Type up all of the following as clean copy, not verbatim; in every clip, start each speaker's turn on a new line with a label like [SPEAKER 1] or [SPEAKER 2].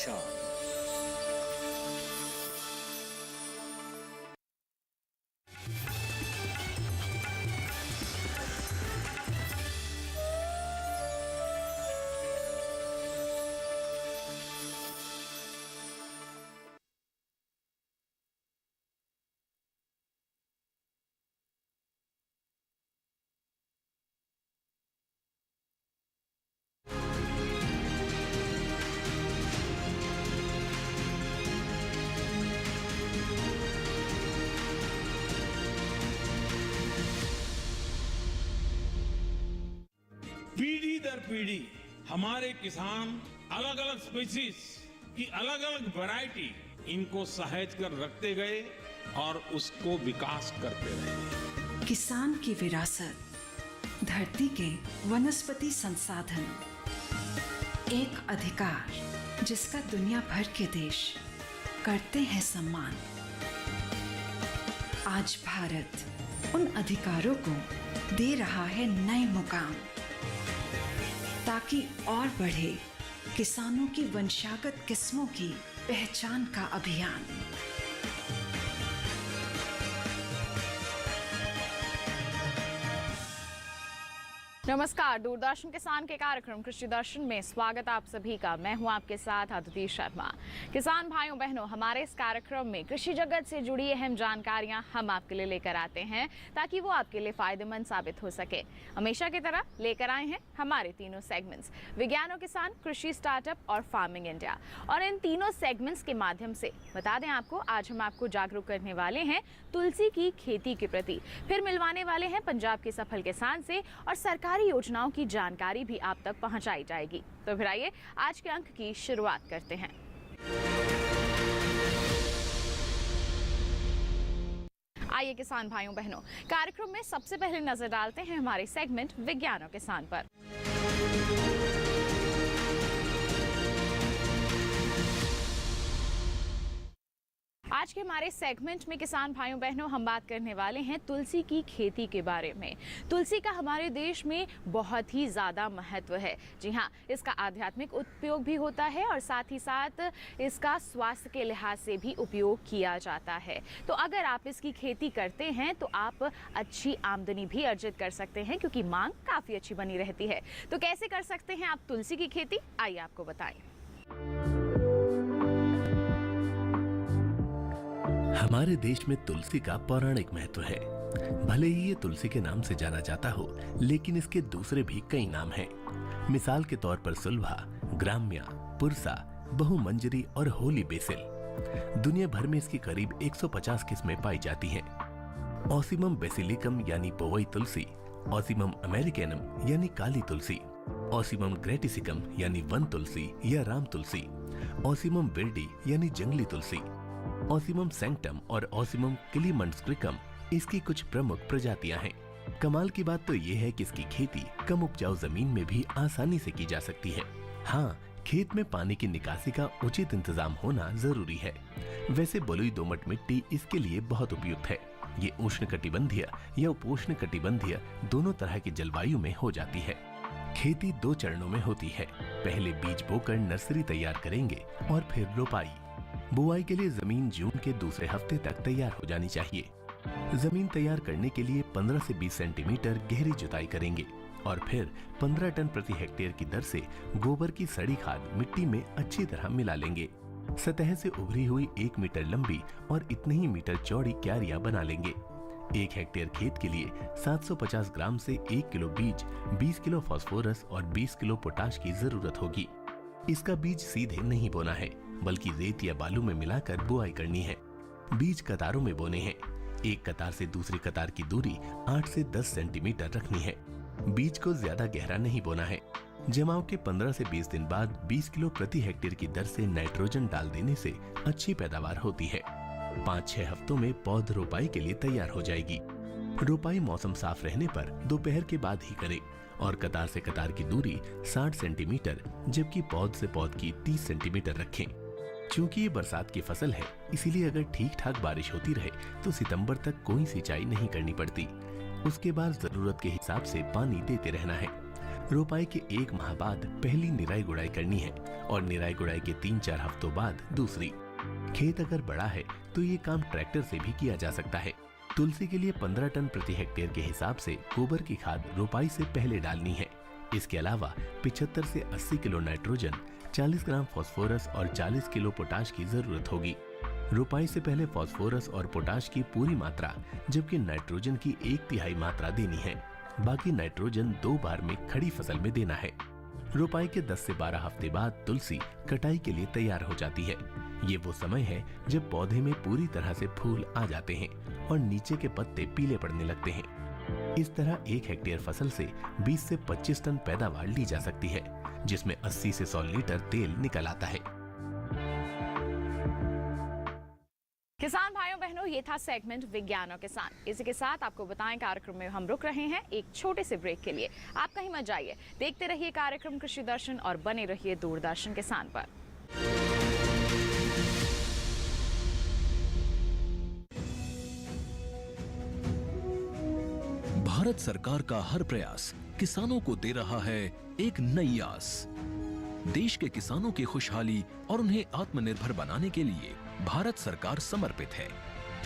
[SPEAKER 1] अच्छा। पीढ़ी दर पीढ़ी हमारे किसान अलग अलग स्पीसीज की अलग अलग वैरायटी इनको सहेज कर रखते गए और उसको विकास करते रहे।
[SPEAKER 2] किसान की विरासत, धरती के वनस्पति संसाधन, एक अधिकार जिसका दुनिया भर के देश करते हैं सम्मान। आज भारत उन अधिकारों को दे रहा है नए मुकाम, ताकि और बढ़े किसानों की वंशागत किस्मों की पहचान का अभियान।
[SPEAKER 3] नमस्कार, दूरदर्शन किसान के कार्यक्रम कृषि दर्शन में स्वागत आप सभी का। मैं हूं आपके साथ अदिति शर्मा। किसान भाइयों बहनों, हमारे इस कार्यक्रम में कृषि जगत से जुड़ी अहम जानकारियां हम आपके लिए लेकर आते हैं ताकि वो आपके लिए फायदेमंद साबित हो सके। हमेशा की तरह लेकर आए हैं हमारे तीनों सेगमेंट्स, विज्ञान और किसान, कृषि स्टार्टअप और फार्मिंग इंडिया। और इन तीनों सेगमेंट्स के माध्यम से बता दें आपको, आज हम आपको जागरूक करने वाले हैं तुलसी की खेती के प्रति, फिर मिलवाने वाले हैं पंजाब के सफल किसान से, और सरकार योजनाओं की जानकारी भी आप तक पहुंचाई जाएगी। तो फिर आइए आज के अंक की शुरुआत करते हैं। आइए किसान भाइयों बहनों, कार्यक्रम में सबसे पहले नजर डालते हैं हमारे सेगमेंट विज्ञान और किसान पर। आज के हमारे सेगमेंट में किसान भाइयों बहनों हम बात करने वाले हैं तुलसी की खेती के बारे में। तुलसी का हमारे देश में बहुत ही ज़्यादा महत्व है। जी हाँ, इसका आध्यात्मिक उपयोग भी होता है और साथ ही साथ इसका स्वास्थ्य के लिहाज से भी उपयोग किया जाता है। तो अगर आप इसकी खेती करते हैं तो आप अच्छी आमदनी भी अर्जित कर सकते हैं, क्योंकि मांग काफ़ी अच्छी बनी रहती है। तो कैसे कर सकते हैं आप तुलसी की खेती, आइए आपको बताएं।
[SPEAKER 4] हमारे देश में तुलसी का पौराणिक महत्व है। भले ही ये तुलसी के नाम से जाना जाता हो, लेकिन इसके दूसरे भी कई नाम हैं। मिसाल के तौर पर सुलभा, ग्राम्या, पुरसा, बहुमंजरी और होली बेसिल। दुनिया भर में इसकी करीब 150 किस्में पाई जाती हैं। ऑसिमम बेसिलिकम यानी पोवई तुलसी, ऑसिमम अमेरिकनम यानी काली तुलसी, ऑसिमम ग्रेटिसिकम यानी वन तुलसी या राम तुलसी, ऑसिमम विल्डी यानी जंगली तुलसी, ऑसिमम सैंक्टम और ऑसिमम किलीमंडस्क्रिकम इसकी कुछ प्रमुख प्रजातियां हैं। कमाल की बात तो ये है कि इसकी खेती कम उपजाऊ जमीन में भी आसानी से की जा सकती है। हाँ, खेत में पानी की निकासी का उचित इंतजाम होना जरूरी है। वैसे बलुई दोमट मिट्टी इसके लिए बहुत उपयुक्त है। ये उष्णकटिबंधीय या उपोष्ण कटिबंधीय दोनों तरह की जलवायु में हो जाती है। खेती 2 चरणों में होती है। पहले बीज बोकर नर्सरी तैयार करेंगे और फिर रोपाई। बुआई के लिए जमीन जून के दूसरे हफ्ते तक तैयार हो जानी चाहिए। जमीन तैयार करने के लिए 15 से 20 सेंटीमीटर गहरी जुताई करेंगे और फिर 15 टन प्रति हेक्टेयर की दर से गोबर की सड़ी खाद मिट्टी में अच्छी तरह मिला लेंगे। सतह से उभरी हुई 1 मीटर लंबी और इतने ही मीटर चौड़ी क्यारियां बना लेंगे। 1 हेक्टेयर खेत के लिए 750 ग्राम से 1 किलो बीज, 20 किलो फास्फोरस और 20 किलो पोटाश की जरूरत होगी। इसका बीज सीधे नहीं बोना है, बल्कि रेत या बालू में मिलाकर बुआई करनी है। बीज कतारों में बोने हैं। एक कतार से दूसरी कतार की दूरी 8 से 10 सेंटीमीटर रखनी है। बीज को ज्यादा गहरा नहीं बोना है। जमाव के 15 से 20 दिन बाद 20 किलो प्रति हेक्टेयर की दर से नाइट्रोजन डाल देने से अच्छी पैदावार होती है। 5-6 हफ्तों में पौध रोपाई के लिए तैयार हो जाएगी। रोपाई मौसम साफ रहने पर दोपहर के बाद ही करें और कतार से कतार की दूरी 60 सेंटीमीटर जबकि पौध से पौध की 30 सेंटीमीटर रखें। चूंकि ये बरसात की फसल है, इसीलिए अगर ठीक ठाक बारिश होती रहे तो सितंबर तक कोई सिंचाई नहीं करनी पड़ती। उसके बाद जरूरत के हिसाब से पानी देते रहना है। रोपाई के 1 माह बाद पहली निराई गुड़ाई करनी है और निराई गुड़ाई के 3-4 हफ्तों बाद दूसरी। खेत अगर बड़ा है तो ये काम ट्रैक्टर से भी किया जा सकता है। तुलसी के लिए 15 टन प्रति हेक्टेयर के हिसाब से गोबर की खाद रोपाई से पहले डालनी है। इसके अलावा 75 से 80 किलो नाइट्रोजन, 40 ग्राम फास्फोरस और 40 किलो पोटाश की जरूरत होगी। रोपाई से पहले फास्फोरस और पोटाश की पूरी मात्रा, जबकि नाइट्रोजन की 1/3 मात्रा देनी है। बाकी नाइट्रोजन 2 बार में खड़ी फसल में देना है। रोपाई के 10 से 12 हफ्ते बाद तुलसी कटाई के लिए तैयार हो जाती है। ये वो समय है जब पौधे में पूरी तरह से फूल आ जाते हैं और नीचे के पत्ते पीले पड़ने लगते हैं। इस तरह 1 हेक्टेयर फसल से 20 से 25 टन पैदावार ली जा सकती है, जिसमें 80 से 100 लीटर तेल निकल आता है।
[SPEAKER 3] किसान भाइयों बहनों, ये था सेगमेंट विज्ञान और किसान। इसी के साथ आपको बताएं कार्यक्रम में हम रुक रहे हैं एक छोटे से ब्रेक के लिए। आप कहीं मत जाइए, देखते रहिए कार्यक्रम कृषि दर्शन और बने रहिए दूरदर्शन किसान पर।
[SPEAKER 5] भारत सरकार का हर प्रयास किसानों को दे रहा है एक नई आस। देश के किसानों की खुशहाली और उन्हें आत्मनिर्भर बनाने के लिए भारत सरकार समर्पित है।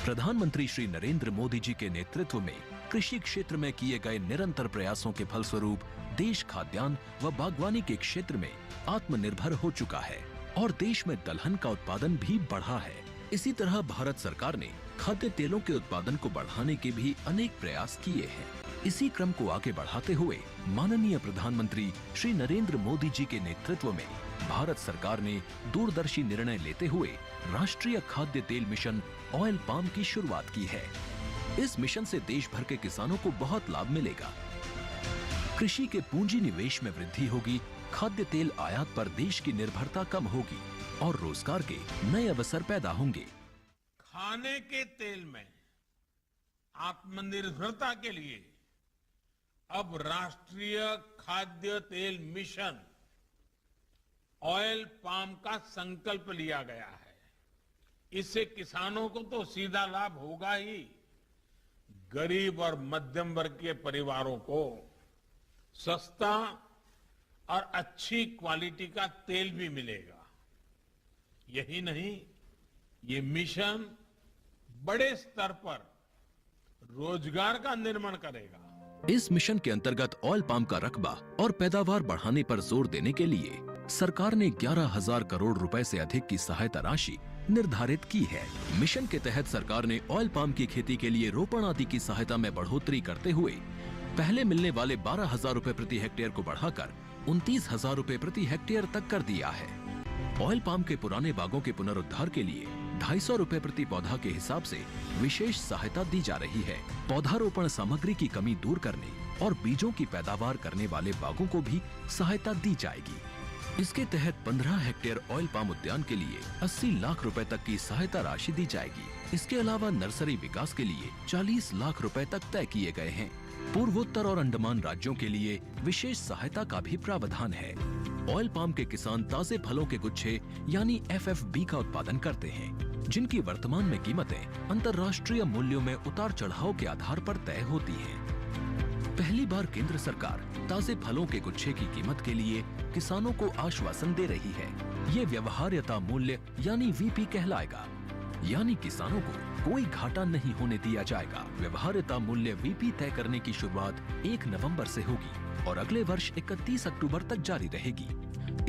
[SPEAKER 5] प्रधानमंत्री श्री नरेंद्र मोदी जी के नेतृत्व में कृषि क्षेत्र में किए गए निरंतर प्रयासों के फलस्वरूप देश खाद्यान्न व बागवानी के क्षेत्र में आत्मनिर्भर हो चुका है और देश में दलहन का उत्पादन भी बढ़ा है। इसी तरह भारत सरकार ने खाद्य तेलों के उत्पादन को बढ़ाने के भी अनेक प्रयास किए हैं। इसी क्रम को आगे बढ़ाते हुए माननीय प्रधानमंत्री श्री नरेंद्र मोदी जी के नेतृत्व में भारत सरकार ने दूरदर्शी निर्णय लेते हुए राष्ट्रीय खाद्य तेल मिशन ऑयल पाम की शुरुआत की है। इस मिशन से देश भर के किसानों को बहुत लाभ मिलेगा। कृषि के पूंजी निवेश में वृद्धि होगी, खाद्य तेल आयात पर देश की निर्भरता कम होगी और रोजगार के नए अवसर पैदा होंगे।
[SPEAKER 1] खाने के तेल में आत्मनिर्भरता के लिए अब राष्ट्रीय खाद्य तेल मिशन ऑयल पाम का संकल्प लिया गया है। इससे किसानों को तो सीधा लाभ होगा ही, गरीब और मध्यम वर्ग के परिवारों को सस्ता और अच्छी क्वालिटी का तेल भी मिलेगा। यही नहीं, ये मिशन बड़े स्तर पर रोजगार का निर्माण करेगा।
[SPEAKER 5] इस मिशन के अंतर्गत ऑयल पाम का रकबा और पैदावार बढ़ाने पर जोर देने के लिए सरकार ने 11,000 करोड़ रुपए से अधिक की सहायता राशि निर्धारित की है। मिशन के तहत सरकार ने ऑयल पाम की खेती के लिए रोपण आदि की सहायता में बढ़ोतरी करते हुए पहले मिलने वाले 12,000 रुपए प्रति हेक्टेयर को बढ़ाकर 29,000 रुपए प्रति हेक्टेयर तक कर दिया है। ऑयल पाम के पुराने बागों के पुनरुद्धार के लिए 250 रुपए प्रति पौधा के हिसाब से विशेष सहायता दी जा रही है। पौधारोपण सामग्री की कमी दूर करने और बीजों की पैदावार करने वाले बागों को भी सहायता दी जाएगी। इसके तहत 15 हेक्टेयर ऑयल पाम उद्यान के लिए 80 लाख रुपए तक की सहायता राशि दी जाएगी। इसके अलावा नर्सरी विकास के लिए 40 लाख रुपए तक तय किए गए हैं। पूर्वोत्तर और अंडमान राज्यों के लिए विशेष सहायता का भी प्रावधान है। ऑयल पाम के किसान ताजे फलों के गुच्छे यानी FFB का उत्पादन करते हैं, जिनकी वर्तमान में कीमतें अंतर्राष्ट्रीय मूल्यों में उतार चढ़ाव के आधार पर तय होती हैं। पहली बार केंद्र सरकार ताजे फलों के गुच्छे की कीमत के लिए किसानों को आश्वासन दे रही है। ये व्यवहार्यता मूल्य यानी VP कहलाएगा, यानी किसानों को कोई घाटा नहीं होने दिया जाएगा। व्यवहार्यता मूल्य VP तय करने की शुरुआत 1 नवंबर से होगी और अगले वर्ष 31 अक्टूबर तक जारी रहेगी।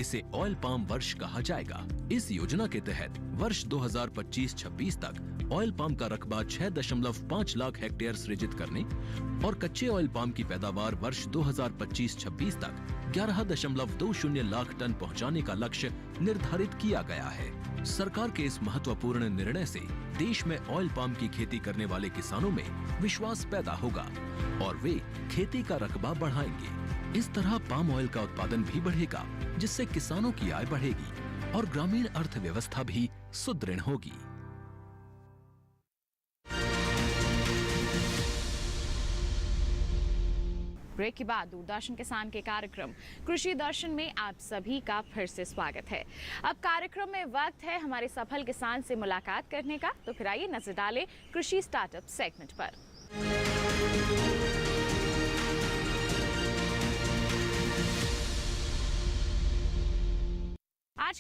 [SPEAKER 5] इसे ऑयल पाम वर्ष कहा जाएगा। इस योजना के तहत वर्ष 2025-26 तक ऑयल पाम का रकबा 6.5 लाख हेक्टेयर सृजित करने और कच्चे ऑयल पाम की पैदावार वर्ष 2025-26 तक 11.20 लाख टन पहुंचाने का लक्ष्य निर्धारित किया गया है। सरकार के इस महत्वपूर्ण निर्णय से देश में ऑयल पाम की खेती करने वाले किसानों में विश्वास पैदा होगा और वे खेती का रकबा बढ़ाएंगे। इस तरह पाम ऑयल का उत्पादन भी बढ़ेगा, जिससे किसानों की आय बढ़ेगी और ग्रामीण अर्थव्यवस्था भी सुदृढ़ होगी।
[SPEAKER 3] ब्रेक के बाद दूरदर्शन किसान के कार्यक्रम कृषि दर्शन में आप सभी का फिर से स्वागत है। अब कार्यक्रम में वक्त है हमारे सफल किसान से मुलाकात करने का, तो फिर आइए नजर डालें कृषि स्टार्टअप सेगमेंट पर।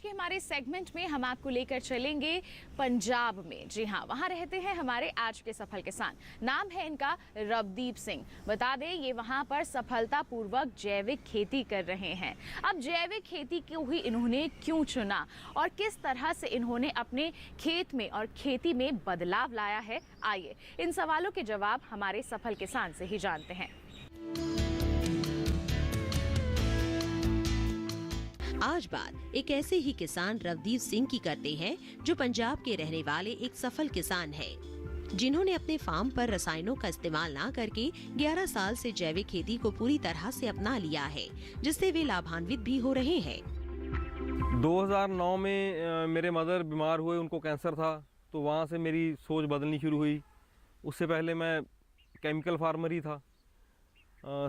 [SPEAKER 3] के हमारे सेगमेंट में हम आपको लेकर चलेंगे पंजाब में। जी हाँ, वहाँ रहते हैं हमारे आज के सफल किसान। नाम है इनका रवदीप सिंह। बता दें ये वहाँ पर सफलतापूर्वक जैविक खेती कर रहे हैं। अब जैविक खेती को ही इन्होंने क्यों चुना और किस तरह से इन्होंने अपने खेत में और खेती में बदलाव लाया है, आइए इन सवालों के जवाब हमारे सफल किसान से ही जानते हैं।
[SPEAKER 6] आज बात एक ऐसे ही किसान रवदीप सिंह की करते हैं जो पंजाब के रहने वाले एक सफल किसान हैं, जिन्होंने अपने फार्म पर रसायनों का इस्तेमाल ना करके 11 साल से जैविक खेती को पूरी तरह से अपना लिया है, जिससे वे लाभान्वित भी हो रहे हैं।
[SPEAKER 7] 2009 में मेरे मदर बीमार हुए, उनको कैंसर था, तो वहाँ से मेरी सोच बदलनी शुरू हुई। उससे पहले मैं केमिकल फार्मर ही था,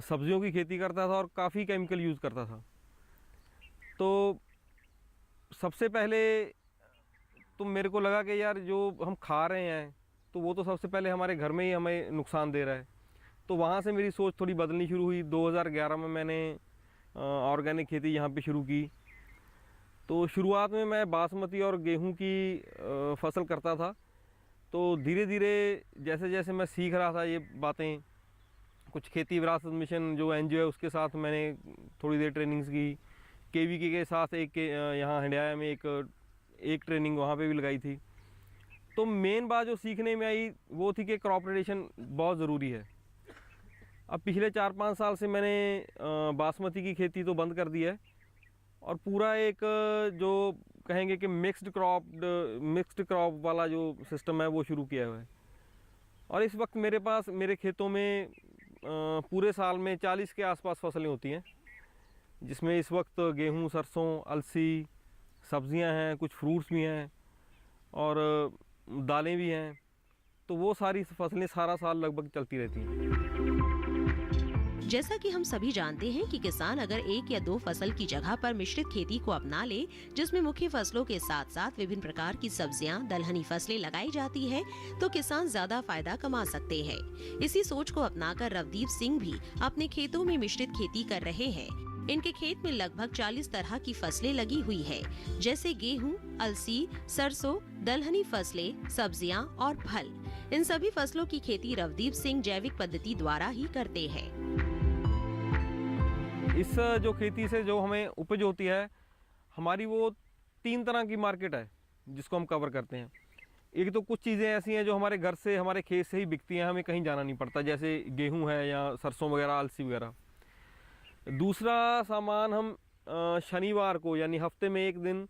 [SPEAKER 7] सब्जियों की खेती करता था और काफ़ी केमिकल यूज़ करता था। तो सबसे पहले तो मेरे को लगा कि यार जो हम खा रहे हैं तो वो तो सबसे पहले हमारे घर में ही हमें नुकसान दे रहा है। तो वहाँ से मेरी सोच थोड़ी बदलनी शुरू हुई। 2011 में मैंने ऑर्गेनिक खेती यहाँ पे शुरू की। तो शुरुआत में मैं बासमती और गेहूं की फसल करता था। तो धीरे धीरे जैसे जैसे मैं सीख रहा था ये बातें, कुछ खेती विरासत मिशन जो NGO है उसके साथ मैंने थोड़ी देर ट्रेनिंग्स की। KVK के साथ एक यहाँ हंडियाया में एक ट्रेनिंग वहाँ पे भी लगाई थी। तो मेन बात जो सीखने में आई वो थी कि क्रॉप रोटेशन बहुत ज़रूरी है। अब पिछले 4-5 साल से मैंने बासमती की खेती तो बंद कर दी है और पूरा एक जो कहेंगे कि मिक्स्ड क्रॉप वाला जो सिस्टम है वो शुरू किया हुआ है। और इस वक्त मेरे पास मेरे खेतों में पूरे साल में 40 के आसपास फसलें होती हैं, जिसमें इस वक्त गेहूं, सरसों, अलसी, सब्जियां हैं, कुछ फ्रूट्स भी हैं और दालें भी हैं। तो वो सारी फसलें सारा साल लगभग चलती रहती हैं।
[SPEAKER 6] जैसा कि हम सभी जानते हैं कि किसान अगर 1 या 2 फसल की जगह पर मिश्रित खेती को अपना ले, जिसमें मुख्य फसलों के साथ साथ विभिन्न प्रकार की सब्जियां, दलहनी फसलें लगाई जाती है, तो किसान ज्यादा फायदा कमा सकते हैं। इसी सोच को अपनाकर रवदीप सिंह भी अपने खेतों में मिश्रित खेती कर रहे हैं। इनके खेत में लगभग 40 तरह की फसलें लगी हुई है, जैसे गेहूं, अलसी, सरसों, दलहनी फसलें, सब्जियां और फल। इन सभी फसलों की खेती रवदीप सिंह जैविक पद्धति द्वारा ही करते हैं।
[SPEAKER 7] इस जो खेती से जो हमें उपज होती है, हमारी वो 3 तरह की मार्केट है जिसको हम कवर करते हैं। एक तो कुछ चीज़ें ऐसी हैं जो हमारे घर से, हमारे खेत से ही बिकती हैं, हमें कहीं जाना नहीं पड़ता, जैसे गेहूं है या सरसों वगैरह, अलसी वगैरह। दूसरा सामान हम शनिवार को यानी हफ्ते में एक दिन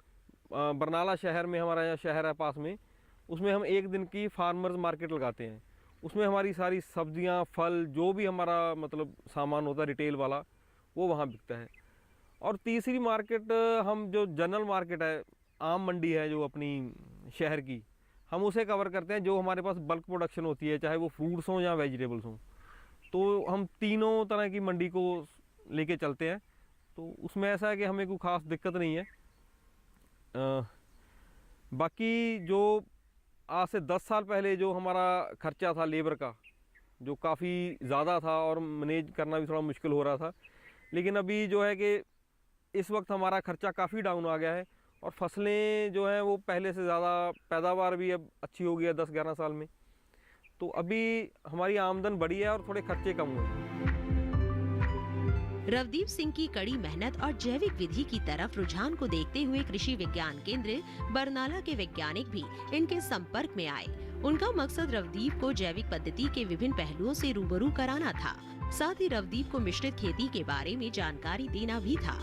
[SPEAKER 7] बरनाला शहर में, हमारा यहाँ शहर है पास में, उसमें हम एक दिन की फार्मर्स मार्केट लगाते हैं। उसमें हमारी सारी सब्जियां, फल, जो भी हमारा मतलब सामान होता है रिटेल वाला, वो वहाँ बिकता है। और तीसरी मार्केट हम जो जनरल मार्केट है, आम मंडी है जो अपनी शहर की, हम उसे कवर करते हैं, जो हमारे पास बल्क प्रोडक्शन होती है, चाहे वो फ्रूट्स हों या वेजिटेबल्स हों। तो हम तीनों तरह की मंडी को लेके चलते हैं। तो उसमें ऐसा है कि हमें कोई ख़ास दिक्कत नहीं है। बाकी जो आज से 10 साल पहले जो हमारा खर्चा था लेबर का, जो काफ़ी ज़्यादा था और मैनेज करना भी थोड़ा मुश्किल हो रहा था, लेकिन अभी जो है कि इस वक्त हमारा खर्चा काफ़ी डाउन आ गया है और फसलें जो हैं वो पहले से ज़्यादा, पैदावार भी अब अच्छी हो गई है 10-11 साल में। तो अभी हमारी आमदन बढ़ी है और थोड़े खर्चे कम हुए हैं।
[SPEAKER 6] रवदीप सिंह की कड़ी मेहनत और जैविक विधि की तरफ रुझान को देखते हुए कृषि विज्ञान केंद्र बरनाला के वैज्ञानिक भी इनके संपर्क में आए। उनका मकसद रवदीप को जैविक पद्धति के विभिन्न पहलुओं से रूबरू कराना था। साथ ही रवदीप को मिश्रित खेती के बारे में जानकारी देना भी था।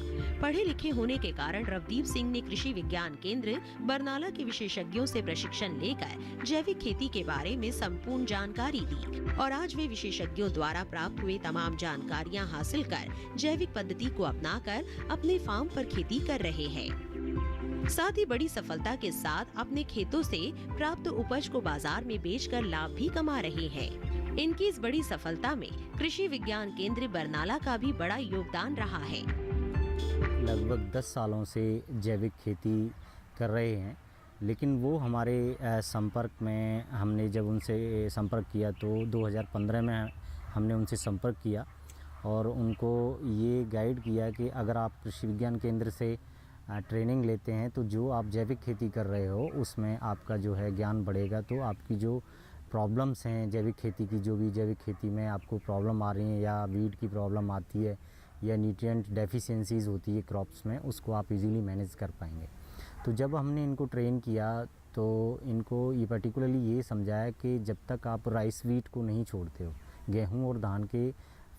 [SPEAKER 6] पढ़े लिखे होने के कारण रवदीप सिंह ने कृषि विज्ञान केंद्र बरनाला के विशेषज्ञों से प्रशिक्षण लेकर जैविक खेती के बारे में संपूर्ण जानकारी दी और आज वे विशेषज्ञों द्वारा प्राप्त हुए तमाम जानकारियां हासिल कर जैविक पद्धति को अपनाकर अपने फार्म पर खेती कर रहे हैं। साथ ही बड़ी सफलता के साथ अपने खेतों से प्राप्त उपज को बाजार में बेचकर लाभ भी कमा रहे हैं। इनकी इस बड़ी सफलता में कृषि विज्ञान केंद्र बरनाला का भी बड़ा योगदान रहा है।
[SPEAKER 8] लगभग 10 सालों से जैविक खेती कर रहे हैं, लेकिन वो हमारे संपर्क में, हमने जब उनसे संपर्क किया तो 2015 में हमने उनसे संपर्क किया और उनको ये गाइड किया कि अगर आप कृषि विज्ञान केंद्र से ट्रेनिंग लेते हैं तो जो आप जैविक खेती कर रहे हो उसमें आपका जो है ज्ञान बढ़ेगा, तो आपकी जो प्रॉब्लम्स हैं जैविक खेती की, जो भी जैविक खेती में आपको प्रॉब्लम आ रही है या वीड की प्रॉब्लम आती है या न्यूट्रिएंट डेफिशिएंसीज होती है क्रॉप्स में, उसको आप इजीली मैनेज कर पाएंगे। तो जब हमने इनको ट्रेन किया तो इनको ये पर्टिकुलरली ये समझाया कि जब तक आप राइस वीट को नहीं छोड़ते हो, गेहूं और धान के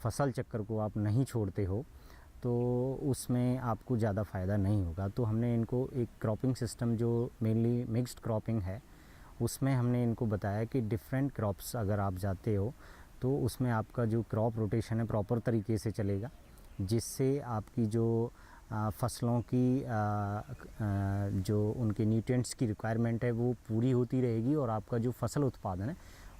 [SPEAKER 8] फसल चक्कर को आप नहीं छोड़ते हो, तो उसमें आपको ज़्यादा फ़ायदा नहीं होगा। तो हमने इनको एक क्रॉपिंग सिस्टम जो मेनली मिक्स्ड क्रॉपिंग है उसमें हमने इनको बताया कि डिफरेंट क्रॉप्स अगर आप जाते हो तो उसमें आपका जो क्रॉप रोटेशन है प्रॉपर तरीके से चलेगा, जिससे आपकी जो फसलों की जो उनके न्यूट्रिएंट्स की रिक्वायरमेंट है वो पूरी होती रहेगी और आपका जो फसल उत्पादन है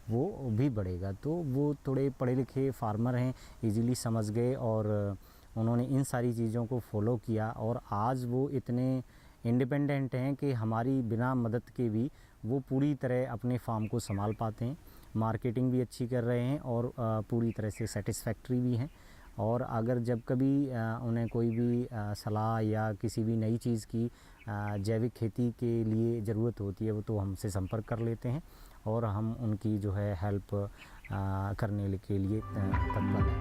[SPEAKER 8] वो भी बढ़ेगा। तो वो थोड़े पढ़े लिखे फार्मर हैं, इजीली समझ गए और उन्होंने इन सारी चीज़ों को फॉलो किया और आज वो इतने इंडिपेंडेंट हैं कि हमारी बिना मदद के भी वो पूरी तरह अपने फार्म को संभाल पाते हैं, मार्केटिंग भी अच्छी कर रहे हैं और पूरी तरह से सेटिस्फैक्ट्री भी हैं। और अगर जब कभी उन्हें कोई भी सलाह या किसी भी नई चीज़ की जैविक खेती के लिए ज़रूरत होती है वो तो हमसे संपर्क कर लेते हैं और हम उनकी जो है हेल्प करने के लिए तत्पर हैं।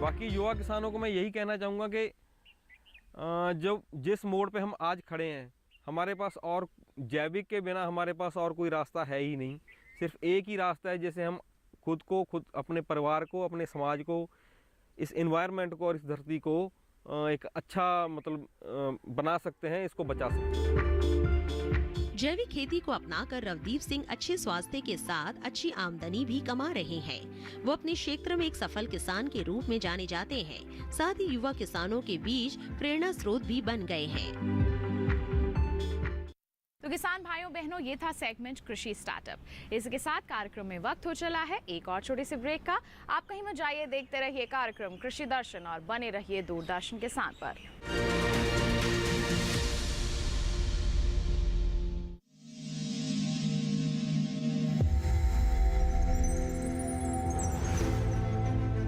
[SPEAKER 7] बाकी युवा किसानों को मैं यही कहना चाहूँगा कि जब जिस मोड़ पे हम आज खड़े हैं, हमारे पास और जैविक के बिना हमारे पास और कोई रास्ता है ही नहीं। सिर्फ एक ही रास्ता है, जैसे हम खुद अपने परिवार को, अपने समाज को, इस एनवायरनमेंट को और इस धरती को एक अच्छा बना सकते हैं, इसको बचा सकते हैं।
[SPEAKER 6] जैविक खेती को अपनाकर रवदीप सिंह अच्छे स्वास्थ्य के साथ अच्छी आमदनी भी कमा रहे हैं। वो अपने क्षेत्र में एक सफल किसान के रूप में जाने जाते हैं, साथ ही युवा किसानों के बीच प्रेरणा स्रोत भी बन गए हैं।
[SPEAKER 3] तो किसान भाइयों बहनों, ये था सेगमेंट कृषि स्टार्टअप। इसके साथ कार्यक्रम में वक्त हो चला है एक और छोटे से ब्रेक का। आप कहीं मत जाइए, देखते रहिए कार्यक्रम कृषि दर्शन और बने रहिए दूरदर्शन किसान पर।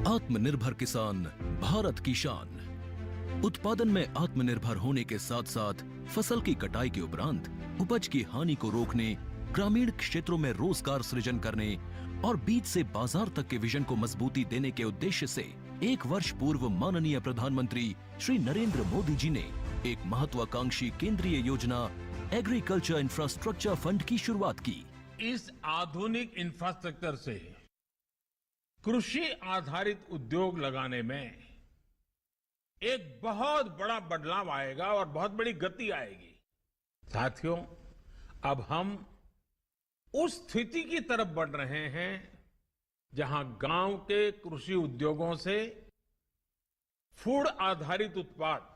[SPEAKER 5] आत्मनिर्भर किसान भारत की शान। उत्पादन में आत्मनिर्भर होने के साथ साथ फसल की कटाई के उपरांत उपज की हानि को रोकने, ग्रामीण क्षेत्रों में रोजगार सृजन करने और बीज से बाजार तक के विजन को मजबूती देने के उद्देश्य से 1 वर्ष पूर्व माननीय प्रधानमंत्री श्री नरेंद्र मोदी जी ने एक महत्वाकांक्षी केंद्रीय योजना एग्रीकल्चर इंफ्रास्ट्रक्चर फंड की शुरुआत की।
[SPEAKER 1] इस आधुनिक इंफ्रास्ट्रक्चर से कृषि आधारित उद्योग लगाने में एक बहुत बड़ा बदलाव आएगा और बहुत बड़ी गति आएगी। साथियों, अब हम उस स्थिति की तरफ बढ़ रहे हैं जहां गांव के कृषि उद्योगों से फूड आधारित उत्पाद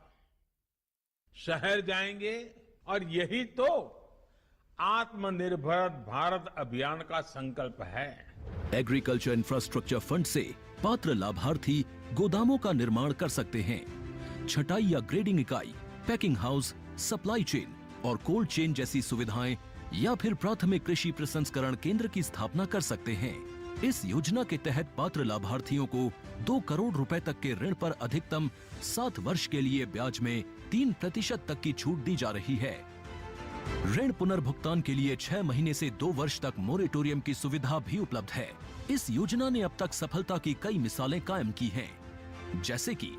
[SPEAKER 1] शहर जाएंगे और यही तो आत्मनिर्भर भारत अभियान का संकल्प है।
[SPEAKER 5] एग्रीकल्चर इंफ्रास्ट्रक्चर फंड से पात्र लाभार्थी गोदामों का निर्माण कर सकते हैं, छटाई या ग्रेडिंग इकाई, पैकिंग हाउस, सप्लाई चेन और कोल्ड चेन जैसी सुविधाएं या फिर प्राथमिक कृषि प्रसंस्करण केंद्र की स्थापना कर सकते हैं। इस योजना के तहत पात्र लाभार्थियों को 2 करोड़ रुपए तक के ऋण पर अधिकतम 7 वर्ष के लिए ब्याज में 3% तक की छूट दी जा रही है। ऋण पुनर्भुगतान के लिए 6 महीने से 2 वर्ष तक मोरेटोरियम की सुविधा भी उपलब्ध है। इस योजना ने अब तक सफलता की कई मिसालें कायम की हैं, जैसे कि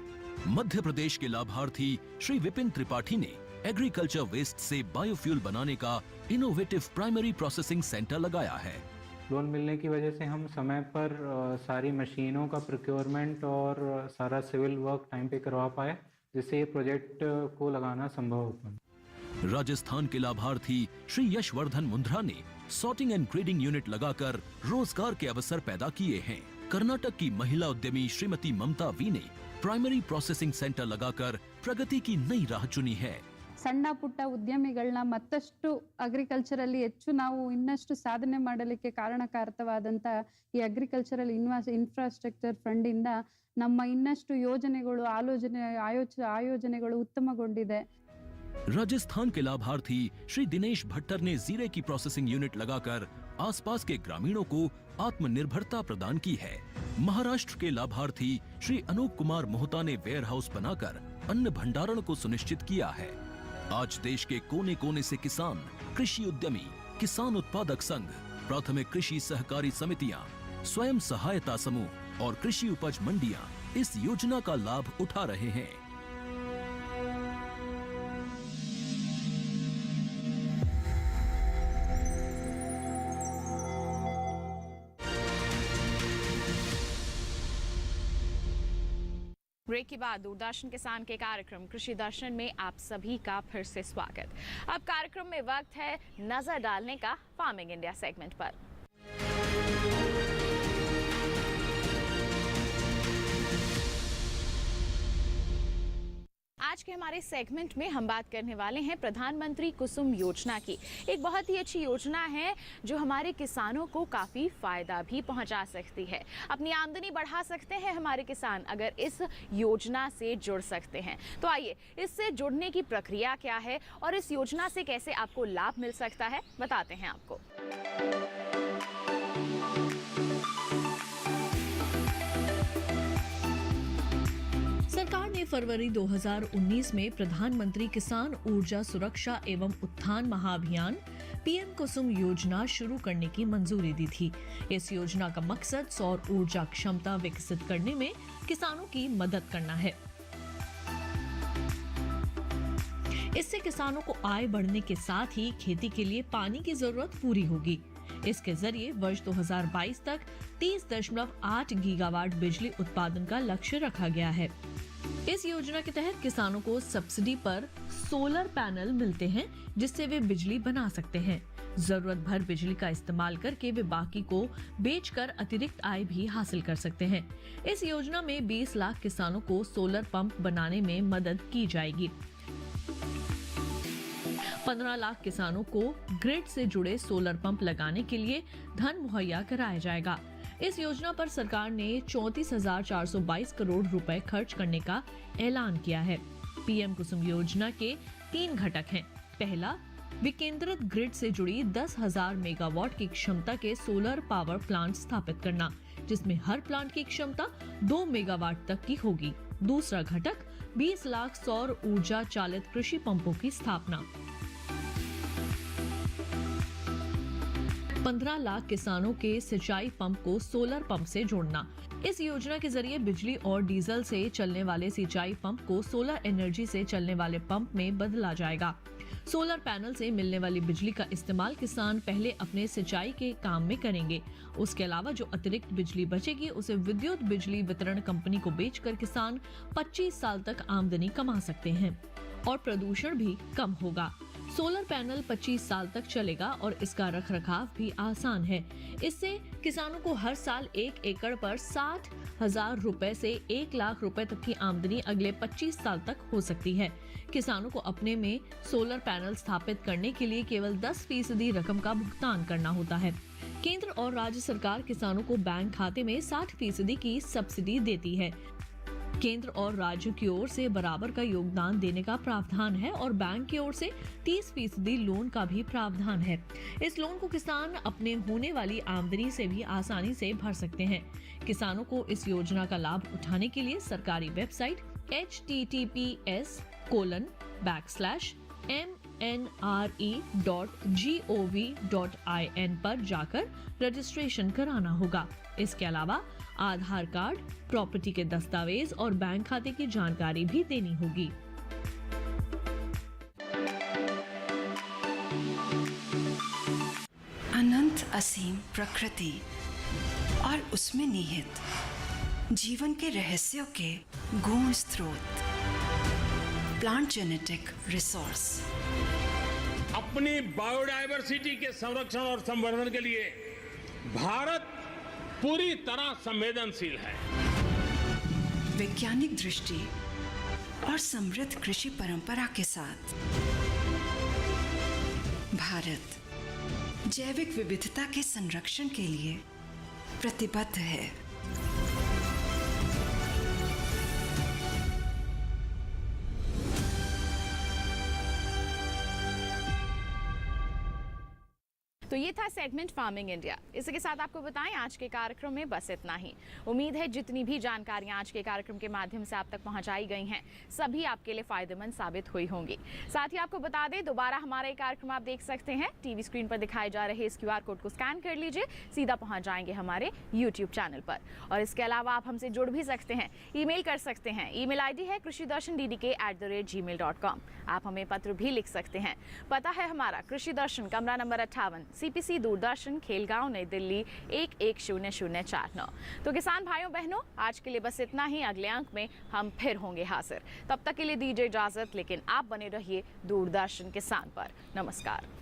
[SPEAKER 5] मध्य प्रदेश के लाभार्थी श्री विपिन त्रिपाठी ने एग्रीकल्चर वेस्ट से बायोफ्यूल बनाने का इनोवेटिव प्राइमरी प्रोसेसिंग सेंटर लगाया है।
[SPEAKER 9] लोन मिलने की वजह से हम समय पर सारी मशीनों का प्रोक्योरमेंट और सारा सिविल वर्क टाइम पे करवा पाए, जिससे ये प्रोजेक्ट को लगाना संभव हो पाया।
[SPEAKER 5] राजस्थान के लाभार्थी श्री यशवर्धन मुंद्रा ने सॉर्टिंग एंड ग्रेडिंग यूनिट लगाकर रोजगार के अवसर पैदा किए हैं। कर्नाटक की महिला उद्यमी श्रीमती ममता वी ने प्राइमरी प्रोसेसिंग सेंटर लगाकर प्रगति की नई राह चुनी है।
[SPEAKER 10] ಸಣ್ಣ ಪುಟ್ಟ ಉದ್ಯಮಿಗಳನ್ನ ಮತ್ತಷ್ಟು ಅಗ್ರಿಕಲ್ಚರಲ್ಲಿ ಹೆಚ್ಚು ನಾವು ಇನ್ನಷ್ಟು ಸಾಧನೆ ಮಾಡಲಿಕ್ಕೆ ಕಾರಣಕಾರಕವಾದಂತ ಈ ಅಗ್ರಿಕಲ್ಚರಲ್ ಇನ್ಫ್ರಾಸ್ಟ್ರಕ್ಚರ್ ಫಂಡ್ ಇಂದ ನಮ್ಮ ಇನ್ನಷ್ಟು ಯೋಜನೆಗಳು ಆಯೋಜನೆಗಳು ಉತ್ತಮಗೊಂಡಿದೆ।
[SPEAKER 5] राजस्थान के लाभार्थी श्री दिनेश भट्टर ने जीरे की प्रोसेसिंग यूनिट लगाकर आसपास के ग्रामीणों को आत्मनिर्भरता प्रदान की है। महाराष्ट्र के लाभार्थी श्री अनूप कुमार मोहता ने वेयर हाउस बनाकर अन्न भंडारण को सुनिश्चित किया है। आज देश के कोने कोने से किसान, कृषि उद्यमी, किसान उत्पादक संघ, प्राथमिक कृषि सहकारी समितियां, स्वयं सहायता समूह और कृषि उपज मंडियां इस योजना का लाभ उठा रहे हैं।
[SPEAKER 3] ब्रेक के बाद दूरदर्शन किसान के कार्यक्रम कृषि दर्शन में आप सभी का फिर से स्वागत। अब कार्यक्रम में वक्त है नजर डालने का फार्मिंग इंडिया सेगमेंट पर। आज के हमारे सेगमेंट में हम बात करने वाले हैं प्रधानमंत्री कुसुम योजना की। एक बहुत ही अच्छी योजना है जो हमारे किसानों को काफ़ी फ़ायदा भी पहुंचा सकती है। अपनी आमदनी बढ़ा सकते हैं हमारे किसान अगर इस योजना से जुड़ सकते हैं। तो आइए, इससे जुड़ने की प्रक्रिया क्या है और इस योजना से कैसे आपको लाभ मिल सकता है, बताते हैं आपको।
[SPEAKER 11] सरकार ने फरवरी 2019 में प्रधानमंत्री किसान ऊर्जा सुरक्षा एवं उत्थान महाअभियान पीएम कुसुम योजना शुरू करने की मंजूरी दी थी। इस योजना का मकसद सौर ऊर्जा क्षमता विकसित करने में किसानों की मदद करना है। इससे किसानों को आय बढ़ने के साथ ही खेती के लिए पानी की जरूरत पूरी होगी। इसके जरिए वर्ष 2022 तक 30.8 गीगावाट बिजली उत्पादन का लक्ष्य रखा गया है। इस योजना के तहत किसानों को सब्सिडी पर सोलर पैनल मिलते हैं जिससे वे बिजली बना सकते हैं। जरूरत भर बिजली का इस्तेमाल करके वे बाकी को बेचकर अतिरिक्त आय भी हासिल कर सकते हैं। इस योजना में 20 लाख किसानों को सोलर पंप बनाने में मदद की जाएगी। 15 लाख किसानों को ग्रिड से जुड़े सोलर पंप लगाने के लिए धन मुहैया कराया जाएगा। इस योजना पर सरकार ने 34,422 करोड़ रुपए खर्च करने का ऐलान किया है। पीएम कुसुम योजना के 3 घटक हैं। पहला, विकेंद्रित ग्रिड से जुड़ी 10,000 मेगावाट की क्षमता के सोलर पावर प्लांट स्थापित करना, जिसमें हर प्लांट की क्षमता 2 मेगावाट तक की होगी। दूसरा घटक 20 लाख सौर ऊर्जा चालित कृषि पंपों की स्थापना। 15 लाख किसानों के सिंचाई पंप को सोलर पंप से जोड़ना। इस योजना के जरिए बिजली और डीजल से चलने वाले सिंचाई पंप को सोलर एनर्जी से चलने वाले पंप में बदला जाएगा। सोलर पैनल से मिलने वाली बिजली का इस्तेमाल किसान पहले अपने सिंचाई के काम में करेंगे। उसके अलावा जो अतिरिक्त बिजली बचेगी उसे विद्युत बिजली वितरण कंपनी को बेचकर किसान 25 साल तक आमदनी कमा सकते हैं और प्रदूषण भी कम होगा। सोलर पैनल 25 साल तक चलेगा और इसका रखरखाव भी आसान है। इससे किसानों को हर साल 1 एकड़ पर 60,000 रुपए से 1 लाख रुपए तक की आमदनी अगले 25 साल तक हो सकती है। किसानों को अपने में सोलर पैनल स्थापित करने के लिए केवल 10% रकम का भुगतान करना होता है। केंद्र और राज्य सरकार किसानों को बैंक खाते में 60% की सब्सिडी देती है। केंद्र और राज्य की ओर से बराबर का योगदान देने का प्रावधान है और बैंक की ओर से 30% लोन का भी प्रावधान है। इस लोन को किसान अपने होने वाली आमदनी से भी आसानी से भर सकते हैं। किसानों को इस योजना का लाभ उठाने के लिए सरकारी वेबसाइट https://mnre.gov.in पर जाकर रजिस्ट्रेशन कराना होगा। इसके अलावा आधार कार्ड, प्रॉपर्टी के दस्तावेज और बैंक खाते की जानकारी भी देनी होगी।
[SPEAKER 2] अनंत असीम प्रकृति और उसमें निहित जीवन के रहस्यों के गूढ़ स्रोत, प्लांट जेनेटिक रिसोर्स।
[SPEAKER 1] अपनी बायोडायवर्सिटी के संरक्षण और संवर्धन के लिए भारत पूरी तरह संवेदनशील है।
[SPEAKER 2] वैज्ञानिक दृष्टि और समृद्ध कृषि परंपरा के साथ भारत जैविक विविधता के संरक्षण के लिए प्रतिबद्ध है।
[SPEAKER 3] तो ये था सेगमेंट फार्मिंग इंडिया। इसी के साथ आपको बताएं आज के कार्यक्रम में बस इतना ही। उम्मीद है जितनी भी जानकारियां आज के कार्यक्रम के माध्यम से आप तक पहुंचाई गई हैं सभी आपके लिए फायदेमंद साबित हुई होंगी। साथ ही आपको बता दें दोबारा हमारा ये कार्यक्रम आप देख सकते हैं टीवी स्क्रीन पर दिखाए जा रहे इस QR कोड को स्कैन कर लीजिए, सीधा पहुंच जाएंगे हमारे YouTube चैनल पर। और इसके अलावा आप हमसे जुड़ भी सकते हैं, ईमेल कर सकते हैं। ईमेल ID है krishidarshan@gmail.com। आप हमें पत्र भी लिख सकते हैं। पता है हमारा कृषि दर्शन, कमरा नंबर 58, CPC दूरदर्शन, खेलगांव, नई दिल्ली 110049। तो किसान भाइयों बहनों आज के लिए बस इतना ही। अगले अंक में हम फिर होंगे हाजिर। तब तक के लिए दीजिए इजाजत, लेकिन आप बने रहिए दूरदर्शन किसान पर। नमस्कार।